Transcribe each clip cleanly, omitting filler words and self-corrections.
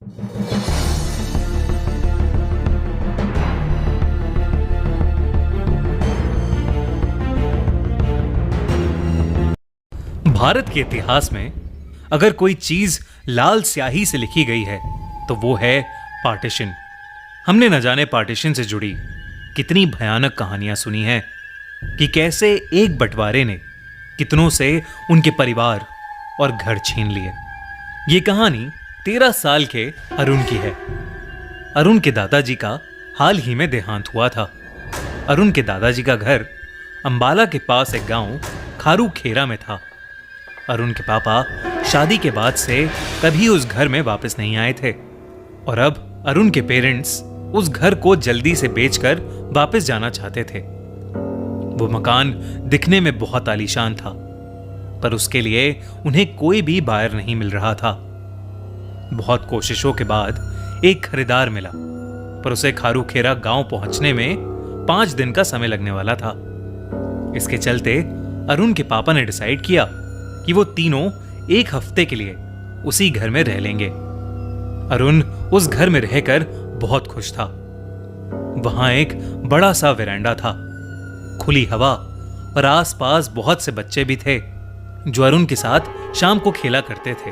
भारत के इतिहास में अगर कोई चीज लाल स्याही से लिखी गई है तो वो है पार्टीशन। हमने न जाने पार्टीशन से जुड़ी कितनी भयानक कहानियां सुनी हैं कि कैसे एक बंटवारे ने कितनों से उनके परिवार और घर छीन लिए। ये कहानी 13 साल के अरुण की है। अरुण के दादाजी का हाल ही में देहांत हुआ था। अरुण के दादाजी का घर अंबाला के पास एक गांव खारू खेरा में था। अरुण के पापा शादी के बाद से कभी उस घर में वापस नहीं आए थे और अब अरुण के पेरेंट्स उस घर को जल्दी से बेचकर वापस जाना चाहते थे। वो मकान दिखने में बहुत आलीशान था, पर उसके लिए उन्हें कोई भी बायर नहीं मिल रहा था। बहुत कोशिशों के बाद एक खरीदार मिला, पर उसे खारू खेरा गांव पहुंचने में 5 दिन का समय लगने वाला था। इसके चलते अरुण के पापा ने डिसाइड किया कि वो तीनों एक हफ्ते के लिए उसी घर में रह लेंगे। अरुण उस घर में रहकर बहुत खुश था। वहां एक बड़ा सा वेरांडा था, खुली हवा और आसपास बहुत से बच्चे भी थे जो अरुण के साथ शाम को खेला करते थे।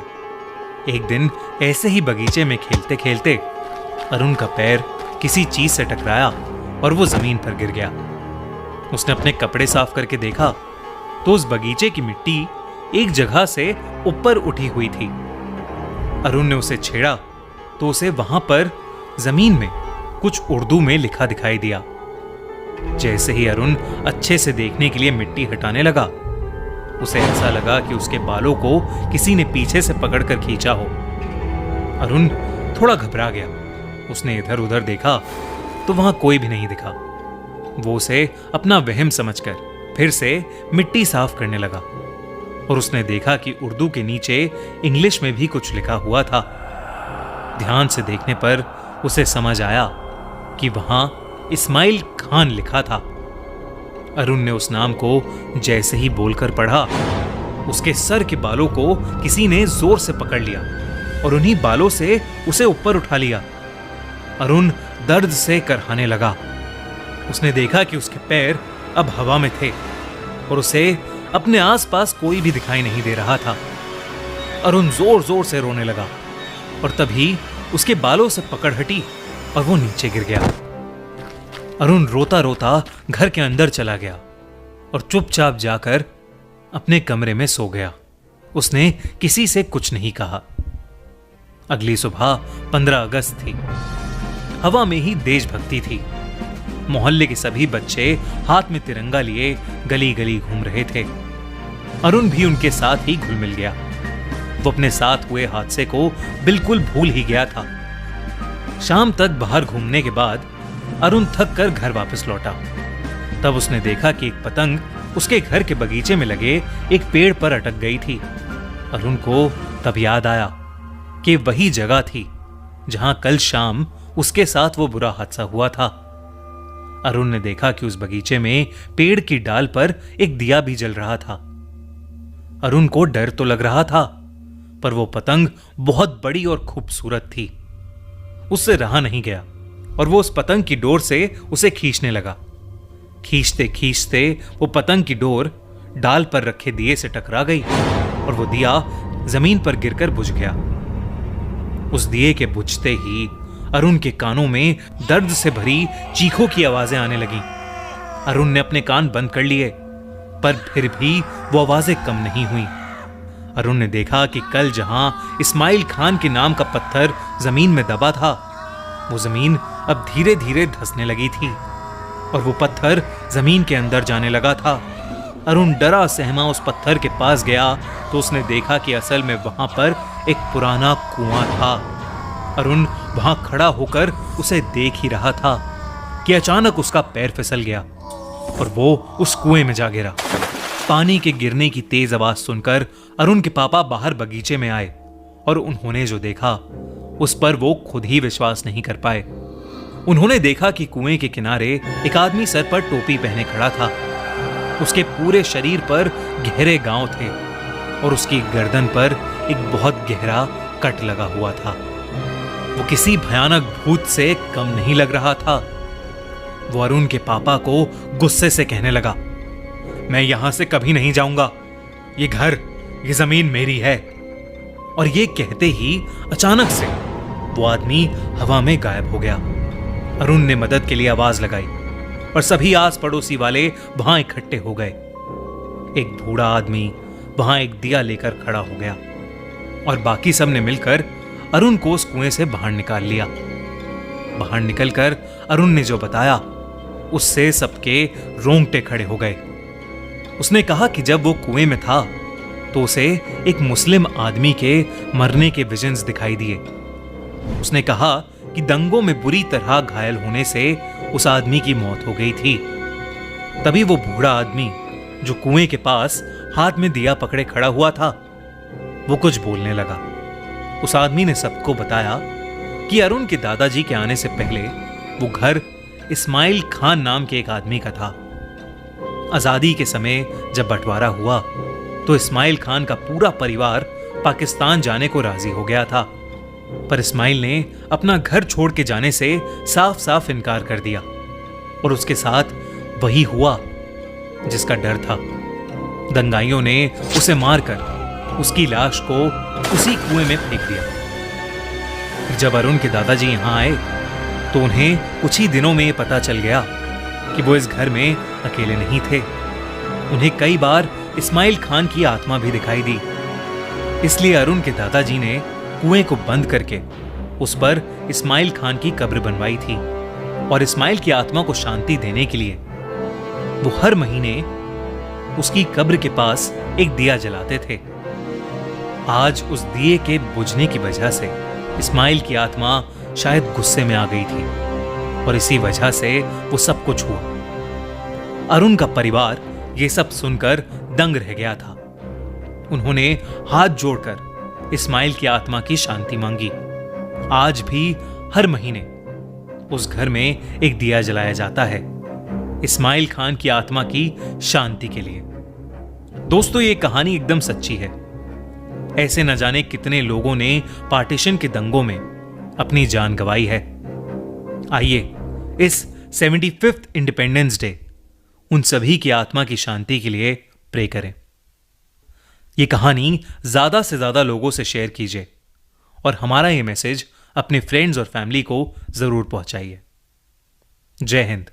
एक दिन ऐसे ही बगीचे में खेलते खेलते अरुण का पैर किसी चीज से टकराया और वो जमीन पर गिर गया। उसने अपने कपड़े साफ करके देखा तो उस बगीचे की मिट्टी एक जगह से ऊपर उठी हुई थी। अरुण ने उसे छेड़ा तो उसे वहां पर जमीन में कुछ उर्दू में लिखा दिखाई दिया। जैसे ही अरुण अच्छे से देखने के लिए मिट्टी हटाने लगा, उसे ऐसा लगा कि उसके बालों को किसी ने पीछे से पकड़कर खींचा हो। अरुण थोड़ा घबरा गया। उसने इधर उधर देखा तो वहां कोई भी नहीं दिखा। वो उसे अपना वहम समझकर फिर से मिट्टी साफ करने लगा और उसने देखा कि उर्दू के नीचे इंग्लिश में भी कुछ लिखा हुआ था। ध्यान से देखने पर उसे समझ आया कि वहां इस्माइल खान लिखा था। अरुण ने उस नाम को जैसे ही बोलकर पढ़ा, उसके सर के बालों को किसी ने जोर से पकड़ लिया और उन्हीं बालों से उसे ऊपर उठा लिया। अरुण दर्द से करहाने लगा। उसने देखा कि उसके पैर अब हवा में थे और उसे अपने आसपास कोई भी दिखाई नहीं दे रहा था। अरुण जोर जोर से रोने लगा और तभी उसके बालों से पकड़ हटी और वो नीचे गिर गया। अरुण रोता रोता घर के अंदर चला गया और चुपचाप जाकर अपने कमरे में सो गया। उसने किसी से कुछ नहीं कहा। अगली सुबह 15 अगस्त थी। हवा में ही देशभक्ति थी। मोहल्ले के सभी बच्चे हाथ में तिरंगा लिए गली गली घूम रहे थे। अरुण भी उनके साथ ही घुल मिल गया। वो अपने साथ हुए हादसे को बिल्कुल भूल ही गया था। शाम तक बाहर घूमने के बाद अरुण थक कर घर वापस लौटा। तब उसने देखा कि एक पतंग उसके घर के बगीचे में लगे एक पेड़ पर अटक गई थी। अरुण को तब याद आया कि वही जगह थी जहां कल शाम उसके साथ वो बुरा हादसा हुआ था। अरुण ने देखा कि उस बगीचे में पेड़ की डाल पर एक दिया भी जल रहा था। अरुण को डर तो लग रहा था, पर वो पतंग बहुत बड़ी और खूबसूरत थी। उससे रहा नहीं गया और वो उस पतंग की डोर से उसे खींचने लगा। खींचते खींचते वो पतंग की डोर डाल पर रखे दिए से टकरा गई और वो दिया जमीन पर गिरकर बुझ गया। उस दिए के बुझते ही अरुण के कानों में दर्द से भरी चीखों की आवाजें आने लगीं। अरुण ने अपने कान बंद कर लिए, पर फिर भी वो आवाजें कम नहीं हुई। अरुण ने देखा कि कल जहां इस्माइल खान के नाम का पत्थर जमीन में दबा था, वो जमीन अब धीरे धीरे धंसने लगी थी और वो पत्थर जमीन के अंदर जाने लगा था। अरुण डरा सहमा उस पत्थर के पास गया तो उसने देखा कि असल में वहां पर एक पुराना कुआं था। अरुण वहां खड़ा होकर उसे देख ही रहा था कि अचानक उसका पैर फिसल गया और वो उस कुएं में जा गिरा। पानी के गिरने की तेज आवाज सुनकर अरुण के पापा बाहर बगीचे में आए और उन्होंने जो देखा उस पर वो खुद ही विश्वास नहीं कर पाए। उन्होंने देखा कि कुएं के किनारे एक आदमी सर पर टोपी पहने खड़ा था। उसके पूरे शरीर पर गहरे घाव थे और उसकी गर्दन पर एक बहुत गहरा कट लगा हुआ था। वो किसी भयानक भूत से कम नहीं लग रहा था। वो अरुण के पापा को गुस्से से कहने लगा, मैं यहां से कभी नहीं जाऊंगा, ये घर, ये जमीन मेरी है। और ये कहते ही अचानक से वो आदमी हवा में गायब हो गया। अरुण ने मदद के लिए आवाज लगाई और सभी आस पड़ोसी वाले वहां इकट्ठे हो गए। एक बूढ़ा आदमी वहां एक दिया लेकर खड़ा हो गया और बाकी सब ने मिलकर अरुण को उस कुएं से बाहर निकाल लिया। बाहर निकलकर अरुण ने जो बताया उससे सबके रोंगटे खड़े हो गए। उसने कहा कि जब वो कुएं में था तो उसे एक मुस्लिम आदमी के मरने के विजन्स दिखाई दिए। उसने कहा कि दंगों में बुरी तरह घायल होने से उस आदमी की मौत हो गई थी। तभी वो बूढ़ा आदमी जो कुएं के पास हाथ में दिया पकड़े खड़ा हुआ था, वो कुछ बोलने लगा। उस आदमी ने सबको बताया कि अरुण के दादाजी के आने से पहले वो घर इस्माइल खान नाम के एक आदमी का था। आजादी के समय जब बंटवारा हुआ तो इस्माइल खान का पूरा परिवार पाकिस्तान जाने को राजी हो गया था, पर इस्माइल ने अपना घर छोड़ के जाने से साफ साफ इनकार कर दिया और उसके साथ वही हुआ जिसका डर था। दंगाइयों ने उसे मारकर उसकी लाश को उसी कुएं में फेंक दिया। जब अरुण के दादाजी यहां आए तो उन्हें कुछ ही दिनों में यह पता चल गया कि वो इस घर में अकेले नहीं थे। उन्हें कई बार इस्माइल खान की आत्मा भी दिखाई दी। इसलिए अरुण के दादाजी ने कुएं को बंद करके उस पर इस्माइल खान की कब्र बनवाई थी और इस्माइल की आत्मा को शांति देने के लिए वो हर महीने उसकी कब्र के पास एक दिया जलाते थे। आज उस दिए के बुझने की वजह से इस्माइल की आत्मा शायद गुस्से में आ गई थी और इसी वजह से वो सब कुछ हुआ। अरुण का परिवार ये सब सुनकर दंग रह गया था। उन्होंने हाथ जोड़कर इस्माइल की आत्मा की शांति मांगी। आज भी हर महीने उस घर में एक दिया जलाया जाता है इस्माइल खान की आत्मा की शांति के लिए। दोस्तों, ये कहानी एकदम सच्ची है। ऐसे न जाने कितने लोगों ने पार्टीशन के दंगों में अपनी जान गंवाई है। आइए इस 75th इंडिपेंडेंस डे उन सभी की आत्मा की शांति के लिए प्रे करें। यह कहानी ज्यादा से ज्यादा लोगों से शेयर कीजिए और हमारा यह मैसेज अपने फ्रेंड्स और फैमिली को जरूर पहुंचाइए। जय हिंद।